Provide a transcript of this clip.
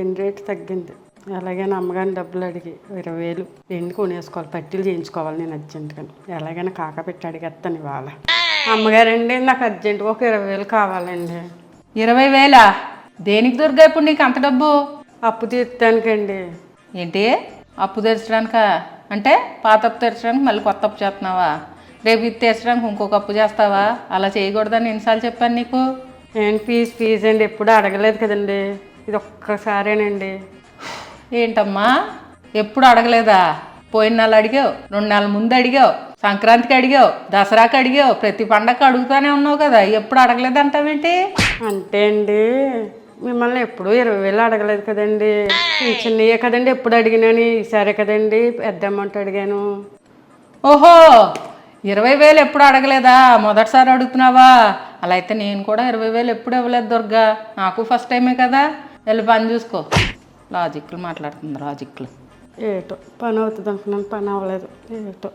ఎండు రేటు తగ్గింది. ఎలాగైనా అమ్మగారిని డబ్బులు అడిగి 20,000 ఎండు కొనేసుకోవాలి, పట్టీలు చేయించుకోవాలి నేను అర్జెంటుగా. ఎలాగైనా కాకపెట్టి అడిగేస్తాను ఇవాళ. అమ్మగారండి, నాకు అర్జెంటుగా ఒక 20,000 కావాలండి. 20,000? దేనికి దుర్గా ఇప్పుడు నీకు అంత డబ్బు? అప్పు తీర్చడానికండి. ఏంటి అప్పు తీర్చడానికా? అంటే పాత అప్పు తీర్చడానికి మళ్ళీ కొత్త అప్పు చేస్తున్నావా? రేపు ఇది తీర్చడానికి ఇంకొక అప్పు చేస్తావా? అలా చేయకూడదని ఎన్నిసార్లు చెప్పాను నీకు? నేను ఫీజు అండి, ఎప్పుడు అడగలేదు కదండి, ఇది ఒక్కసారేనండి. ఏంటమ్మా ఎప్పుడు అడగలేదా? పోయిన నెల అడిగావు, 2 నెలల ముందు అడిగావు, సంక్రాంతికి అడిగావు, దసరాకి అడిగావు, ప్రతి పండగకి అడుగుతానే ఉన్నావు కదా, ఎప్పుడు అడగలేదంటావేంటి? అంటే అండి, మిమ్మల్ని ఎప్పుడు 20,000 అడగలేదు కదండి, చిన్నయే కదండి ఎప్పుడు అడిగినాని. ఈసారే కదండి పెద్ద అమౌంట్ అడిగాను. ఓహో, 20,000 ఎప్పుడు అడగలేదా? మొదటిసారి అడుగుతున్నావా? అలా అయితే నేను కూడా 20,000 ఎప్పుడు ఇవ్వలేదు దుర్గా, నాకు ఫస్ట్ టైమే కదా. వెళ్ళి పని చూసుకో. లాజిక్లు మాట్లాడుతుంది, లాజిక్లు. ఏటో పని అవుతుంది అనుకున్నాను, పని అవ్వలేదు. ఏటో.